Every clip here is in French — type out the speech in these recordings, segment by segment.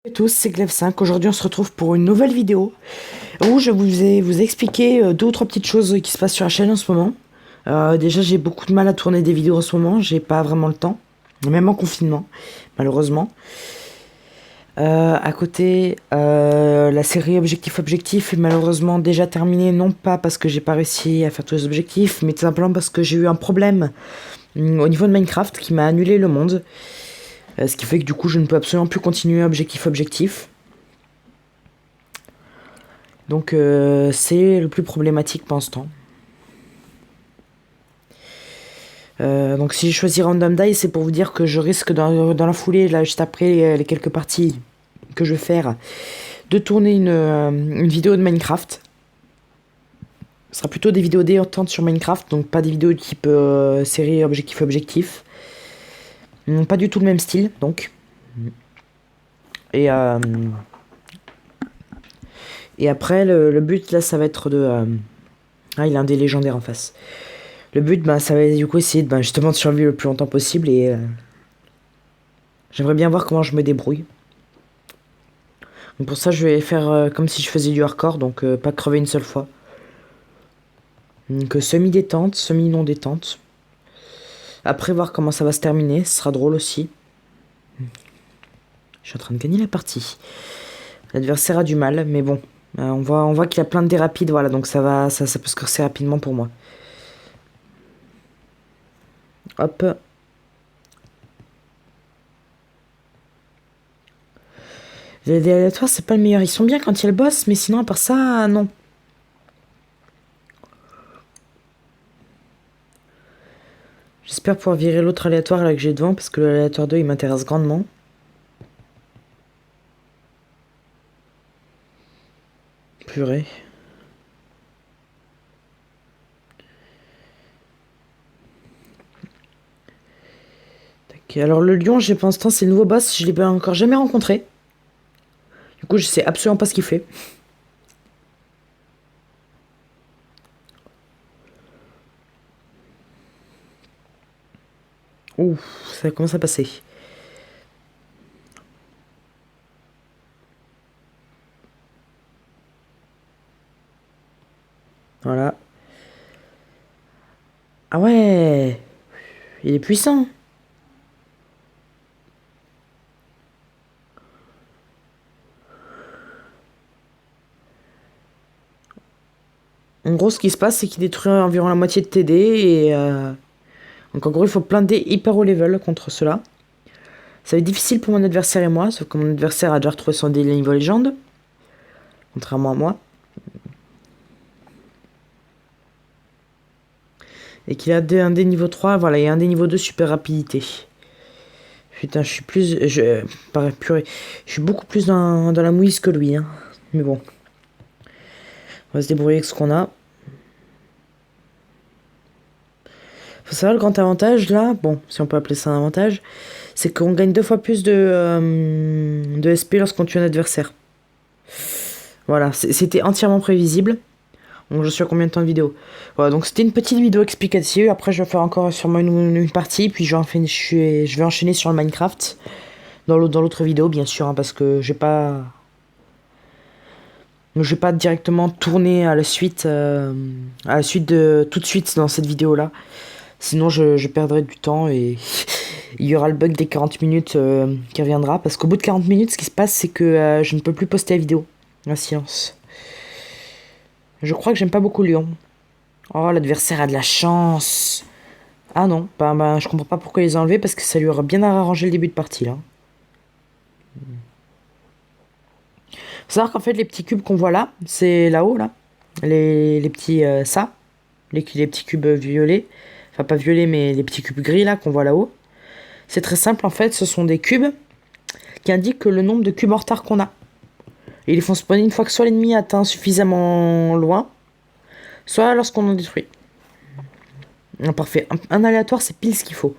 Bonjour à tous, c'est Glaive5. Aujourd'hui, on se retrouve pour une nouvelle vidéo où je vous expliquer deux ou trois petites choses qui se passent sur la chaîne en ce moment. Déjà, j'ai beaucoup de mal à tourner des vidéos en ce moment, j'ai pas vraiment le temps, même en confinement, malheureusement. À côté, la série Objectif est malheureusement déjà terminée, non pas parce que j'ai pas réussi à faire tous les objectifs, mais tout simplement parce que j'ai eu un problème au niveau de Minecraft qui m'a annulé le monde. Ce qui fait que du coup, je ne peux absolument plus continuer Objectif. Donc c'est le plus problématique pour l'instant. Donc si j'ai choisi Random Die, c'est pour vous dire que je risque dans la foulée, là juste après les quelques parties que je vais faire, de tourner une vidéo de Minecraft. Ce sera plutôt des vidéos détendantes sur Minecraft, donc pas des vidéos de type série Objectif. Pas du tout le même style, donc. Et, euh, et après, le but là, ça va être de... Ah, il a un des légendaires en face. Le but, bah, ça va être du coup essayer de, justement de survivre le plus longtemps possible et j'aimerais bien voir comment je me débrouille. Donc pour ça, je vais faire comme si je faisais du hardcore, donc pas crever une seule fois. Donc semi-détente, semi-non détente. Après, voir comment ça va se terminer, ce sera drôle aussi. Je suis en train de gagner la partie. L'adversaire a du mal, mais bon. On voit qu'il a plein de dés rapides, voilà, donc ça peut se corser rapidement pour moi. Hop. Les dés aléatoires, c'est pas le meilleur. Ils sont bien quand il y a le boss, mais sinon, à part ça, non. J'espère pouvoir virer l'autre aléatoire là que j'ai devant, parce que l'aléatoire 2, il m'intéresse grandement. Purée. Ok, alors le lion, j'ai pour l'instant, c'est le nouveau boss, je l'ai encore jamais rencontré. Du coup, je sais absolument pas ce qu'il fait. Ouh, ça commence à passer. Voilà. Ah ouais, il est puissant. En gros, ce qui se passe, c'est qu'il détruit environ la moitié de tes dés et donc en gros, il faut plein de dés hyper haut level contre cela. Ça va être difficile pour mon adversaire et moi, sauf que mon adversaire a déjà retrouvé son dé niveau légende, contrairement à moi. Et qu'il a un dé niveau 3, voilà, et un dé niveau 2 super rapidité. Putain, je suis plus... purée, je suis beaucoup plus dans la mouise que lui, hein. Mais bon, on va se débrouiller avec ce qu'on a. Faut savoir le grand avantage là, bon, si on peut appeler ça un avantage, c'est qu'on gagne 2 fois plus de SP lorsqu'on tue un adversaire. Voilà, c'était entièrement prévisible. Donc je suis à combien de temps de vidéo? Voilà, donc c'était une petite vidéo explicative. Après, je vais faire encore sûrement une partie, puis je vais enchaîner sur le Minecraft dans l'autre vidéo, bien sûr, hein, parce que je vais pas directement tourner à la suite de tout de suite dans cette vidéo là. Sinon, je perdrai du temps et il y aura le bug des 40 minutes qui reviendra. Parce qu'au bout de 40 minutes, ce qui se passe, c'est que je ne peux plus poster la vidéo. La science. Je crois que j'aime pas beaucoup Lyon. Oh, l'adversaire a de la chance. Ah non, je comprends pas pourquoi ils ont enlevé parce que ça lui aurait bien arrangé le début de partie là. Faut savoir qu'en fait, les petits cubes qu'on voit là, c'est là-haut là. Les petits ça. Les petits cubes violets. Enfin, pas violets, mais les petits cubes gris là qu'on voit là-haut. C'est très simple en fait, ce sont des cubes qui indiquent le nombre de cubes en retard qu'on a. Et ils les font spawner une fois que soit l'ennemi atteint suffisamment loin, soit lorsqu'on en détruit. Parfait. Un aléatoire, c'est pile ce qu'il faut.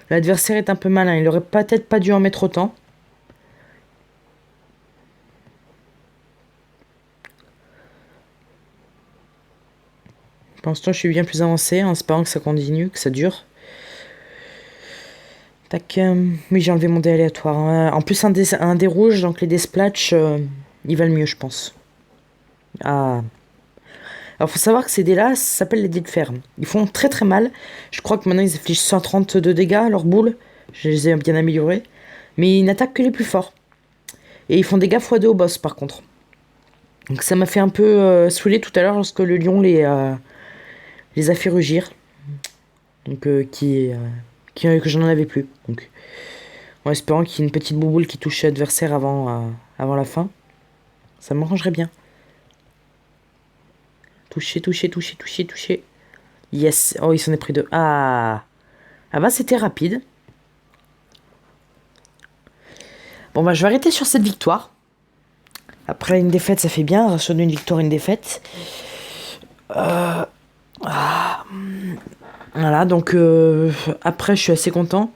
L'adversaire est un peu malin, il aurait peut-être pas dû en mettre autant. Pour l'instant, je suis bien plus avancé, en espérant que ça continue, que ça dure. Tac. Oui, j'ai enlevé mon dé aléatoire. En plus, un dé rouge, donc les dés splash, ils valent mieux, je pense. Ah. Alors, faut savoir que ces dés-là, ça s'appelle les dés de fer. Ils font très très mal. Je crois que maintenant, ils affichent 130 de dégâts, leurs boules. Je les ai bien améliorés. Mais ils n'attaquent que les plus forts. Et ils font dégâts x2 au boss, par contre. Donc, ça m'a fait un peu saouler tout à l'heure lorsque le lion les a fait rugir. Donc, que j'en avais plus. Donc, en espérant qu'il y ait une petite bouboule qui touche l'adversaire avant la fin. Ça m'arrangerait bien. Toucher, toucher, toucher, toucher, toucher. Yes. Oh, il s'en est pris deux. Ah. Ah bah, c'était rapide. Bon, bah, je vais arrêter sur cette victoire. Après, une défaite, ça fait bien. Ratio d'une victoire, une défaite. Voilà, donc après, je suis assez content.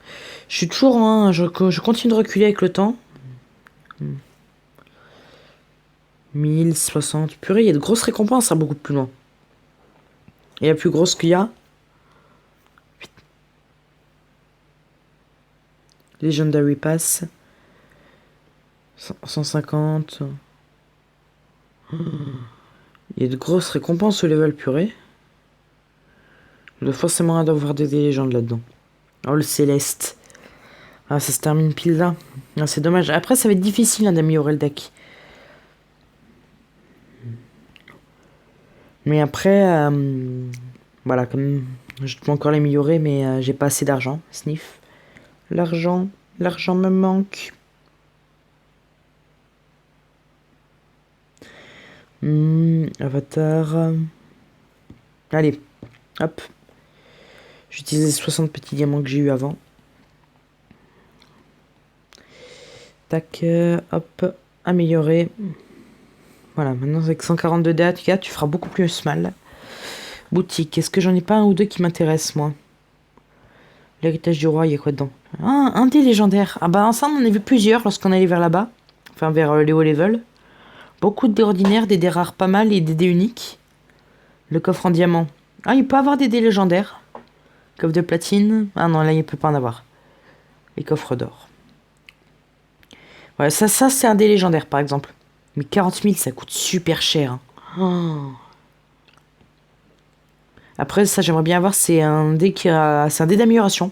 Je suis toujours, hein, je continue de reculer avec le temps. 1060. Purée, il y a de grosses récompenses, beaucoup plus loin. Et la plus grosse qu'il y a. Legendary Pass. 150. Il y a de grosses récompenses au level, purée. Il doit forcément avoir des légendes là-dedans. Oh, le céleste. Ah, ça se termine pile là. Ah, c'est dommage. Après, ça va être difficile hein, d'améliorer le deck. Mais après, voilà, comme je peux encore l'améliorer, mais j'ai pas assez d'argent. Sniff. L'argent me manque. Avatar. Allez, hop. J'utilise les 60 petits diamants que j'ai eu avant. Tac, hop, améliorer. Voilà, maintenant avec 142 dés, tu feras beaucoup plus mal. Boutique, est-ce que j'en ai pas un ou deux qui m'intéressent, moi? L'héritage du roi, il y a quoi dedans? Ah, un dé légendaire. Ah bah ça, on en a vu plusieurs lorsqu'on allait vers là-bas. Enfin, vers les hauts levels. Beaucoup de dés ordinaires, des dés rares pas mal et des dés uniques. Le coffre en diamant. Ah, il peut avoir des dés légendaires. Coffre de platine. Ah non, là, il peut pas en avoir. Les coffres d'or. Ouais, ça c'est un dé légendaire, par exemple. Mais 40 000, ça coûte super cher. Hein. Oh. Après, ça, j'aimerais bien avoir, c'est un dé c'est un dé d'amélioration.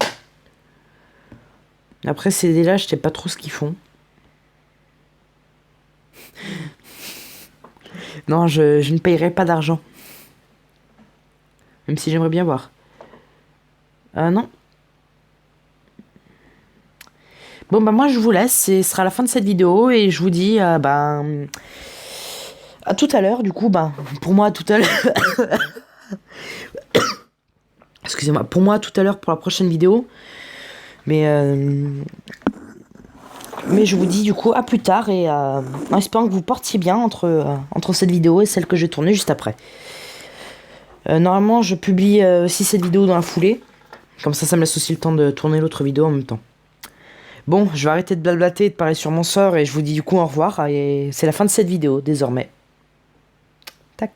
Après, ces dés-là, je sais pas trop ce qu'ils font. Non, je ne payerai pas d'argent. Même si j'aimerais bien voir. Non. Bon, bah moi, je vous laisse. Ce sera la fin de cette vidéo. Et je vous dis, à tout à l'heure. Du coup, pour moi, à tout à l'heure... Excusez-moi. Pour moi, à tout à l'heure, pour la prochaine vidéo. Mais je vous dis, du coup, à plus tard. Et en espérant que vous portiez bien entre cette vidéo et celle que je vais tourner juste après. Normalement, je publie aussi cette vidéo dans la foulée. Comme ça me laisse aussi le temps de tourner l'autre vidéo en même temps. Bon, je vais arrêter de blablater et de parler sur mon sort et je vous dis du coup au revoir. Et c'est la fin de cette vidéo désormais. Tac.